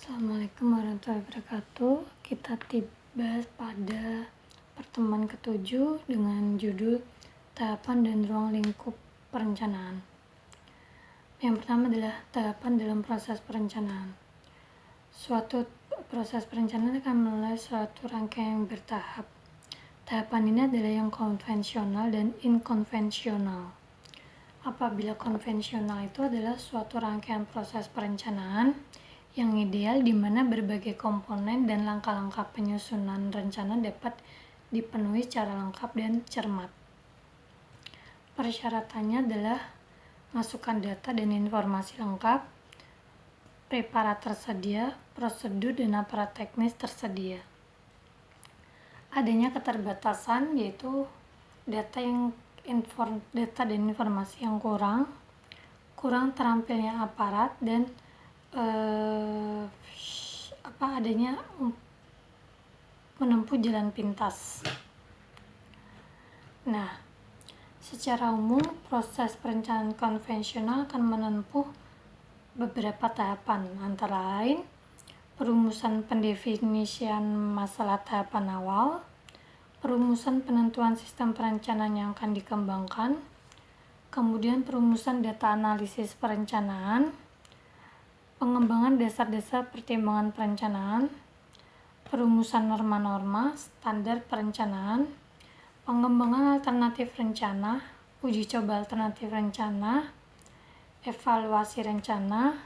Assalamualaikum warahmatullahi wabarakatuh. Kita tiba pada pertemuan ke-7 dengan judul tahapan dan ruang lingkup perencanaan. Yang pertama adalah tahapan dalam proses perencanaan. Suatu proses perencanaan akan melalui suatu rangkaian yang bertahap. Tahapan ini adalah yang konvensional dan inkonvensional. Apabila konvensional itu adalah suatu rangkaian proses perencanaan yang ideal di mana berbagai komponen dan langkah-langkah penyusunan rencana dapat dipenuhi secara lengkap dan cermat. Persyaratannya adalah masukkan data dan informasi lengkap, preparat tersedia, prosedur dan aparat teknis tersedia. Adanya keterbatasan yaitu data dan informasi yang kurang terampilnya aparat dan adanya menempuh jalan pintas. Nah, secara umum proses perencanaan konvensional akan menempuh beberapa tahapan, antara lain perumusan pendefinisian masalah tahapan awal, perumusan penentuan sistem perencanaan yang akan dikembangkan, kemudian perumusan data analisis perencanaan, pengembangan dasar-dasar pertimbangan perencanaan, perumusan norma-norma, standar perencanaan, pengembangan alternatif rencana, uji coba alternatif rencana, evaluasi rencana,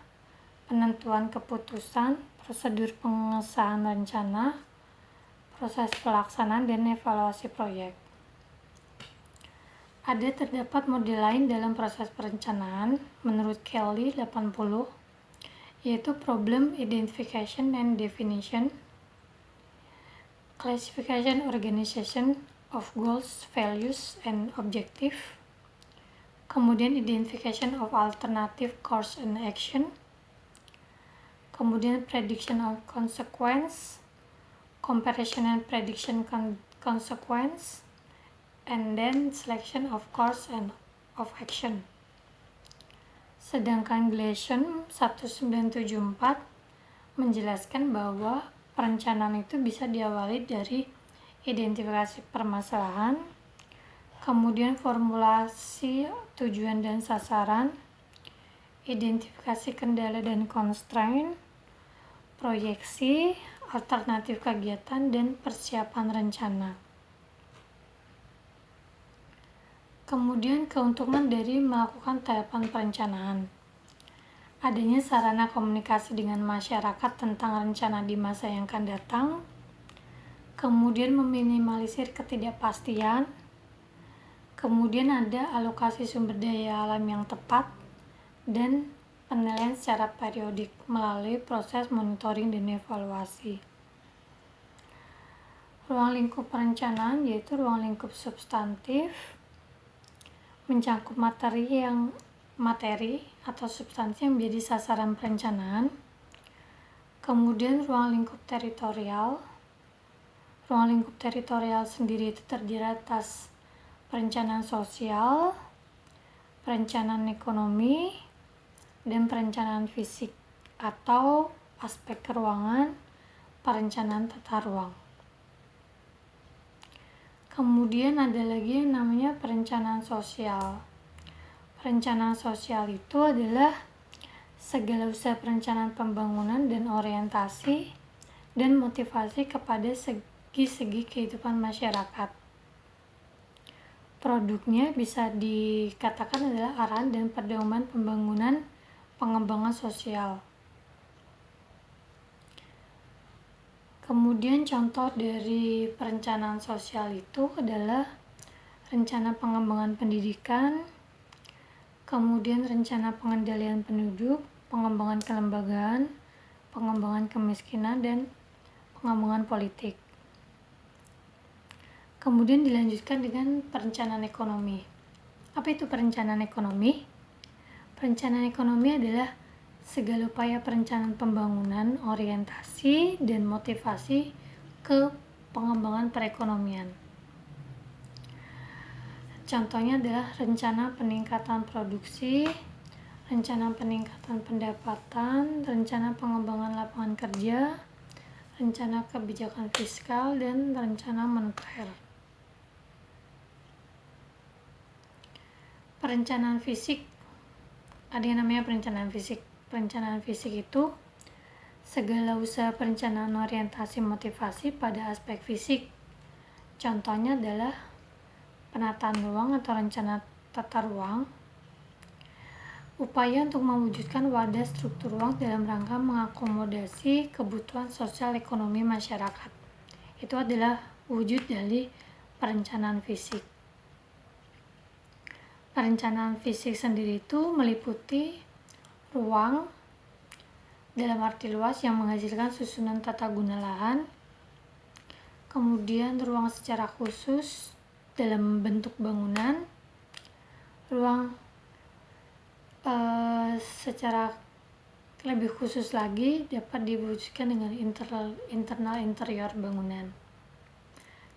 penentuan keputusan, prosedur pengesahan rencana, proses pelaksanaan, dan evaluasi proyek. Terdapat model lain dalam proses perencanaan menurut Kelly 80, yaitu problem identification and definition, classification organization of goals, values, and objective, kemudian identification of alternative course and action, kemudian prediction of consequence, comparison and prediction consequence, and then selection of course and of action. Sedangkan Gleason 1974 menjelaskan bahwa perencanaan itu bisa diawali dari identifikasi permasalahan, kemudian formulasi tujuan dan sasaran, identifikasi kendala dan constraint, proyeksi, alternatif kegiatan, dan persiapan rencana. Kemudian keuntungan dari melakukan tahapan perencanaan. Adanya sarana komunikasi dengan masyarakat tentang rencana di masa yang akan datang, kemudian meminimalisir ketidakpastian, kemudian ada alokasi sumber daya alam yang tepat, dan penilaian secara periodik melalui proses monitoring dan evaluasi. Ruang lingkup perencanaan yaitu ruang lingkup substantif, mencakup materi atau substansi yang menjadi sasaran perencanaan. Kemudian ruang lingkup teritorial. Ruang lingkup teritorial sendiri itu terdiri atas perencanaan sosial, perencanaan ekonomi, dan perencanaan fisik atau aspek keuangan, perencanaan tata ruang. Kemudian ada lagi yang namanya perencanaan sosial. Perencanaan sosial itu adalah segala usaha perencanaan pembangunan dan orientasi dan motivasi kepada segi-segi kehidupan masyarakat. Produknya bisa dikatakan adalah arahan dan pedoman pembangunan pengembangan sosial. Kemudian contoh dari perencanaan sosial itu adalah rencana pengembangan pendidikan, kemudian rencana pengendalian penduduk, pengembangan kelembagaan, pengembangan kemiskinan, dan pengembangan politik. Kemudian dilanjutkan dengan perencanaan ekonomi. Apa itu perencanaan ekonomi? Perencanaan ekonomi adalah segala upaya perencanaan pembangunan, orientasi, dan motivasi ke pengembangan perekonomian. Contohnya adalah rencana peningkatan produksi, rencana peningkatan pendapatan, rencana pengembangan lapangan kerja, rencana kebijakan fiskal, dan rencana moneter. Perencanaan fisik, ada yang namanya perencanaan fisik. Perencanaan fisik itu segala usaha perencanaan orientasi motivasi pada aspek fisik. Contohnya adalah penataan ruang atau rencana tata ruang, upaya untuk mewujudkan wadah struktur ruang dalam rangka mengakomodasi kebutuhan sosial ekonomi masyarakat. Itu adalah wujud dari perencanaan fisik. Perencanaan fisik sendiri itu meliputi ruang dalam arti luas yang menghasilkan susunan tata guna lahan, kemudian ruang secara khusus dalam bentuk bangunan, ruang secara lebih khusus lagi dapat diwujudkan dengan internal interior bangunan.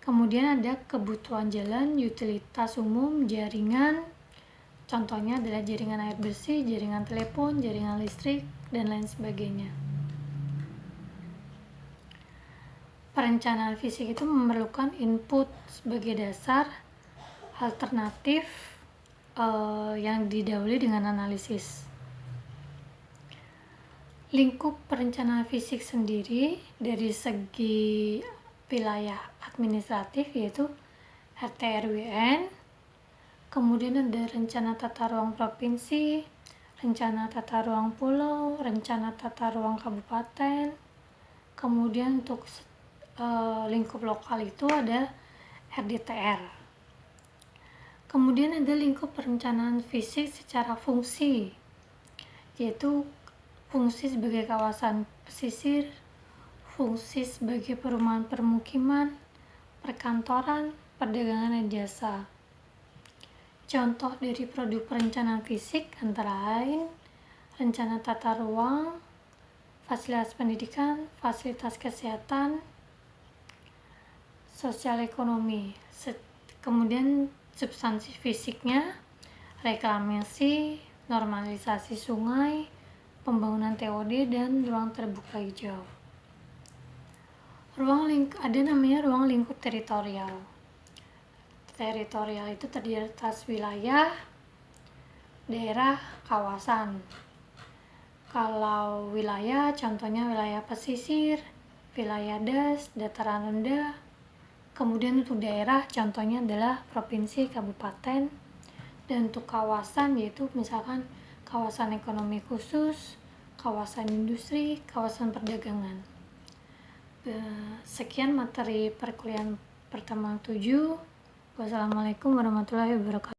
Kemudian ada kebutuhan jalan, utilitas umum, jaringan, contohnya adalah jaringan air bersih, jaringan telepon, jaringan listrik, dan lain sebagainya. Perencanaan fisik itu memerlukan input sebagai dasar alternatif yang didahului dengan analisis. Lingkup perencanaan fisik sendiri dari segi wilayah administratif yaitu RT RWN, kemudian ada rencana tata ruang provinsi, rencana tata ruang pulau, rencana tata ruang kabupaten, kemudian untuk lingkup lokal itu ada RDTR. Kemudian ada lingkup perencanaan fisik secara fungsi, yaitu fungsi sebagai kawasan pesisir, fungsi sebagai perumahan permukiman, perkantoran, perdagangan dan jasa. Contoh dari produk perencanaan fisik antara lain rencana tata ruang, fasilitas pendidikan, fasilitas kesehatan, sosial ekonomi. Kemudian substansi fisiknya reklamasi, normalisasi sungai, pembangunan TOD, dan ruang terbuka hijau. Ada namanya ruang lingkup teritorial. Teritorial itu terdiri atas wilayah, daerah, kawasan. Kalau wilayah, contohnya wilayah pesisir, wilayah das, dataran rendah. Kemudian untuk daerah, contohnya adalah provinsi, kabupaten. Dan untuk kawasan, yaitu misalkan kawasan ekonomi khusus, kawasan industri, kawasan perdagangan. Sekian materi perkuliahan pertemuan 7. Wassalamualaikum warahmatullahi wabarakatuh.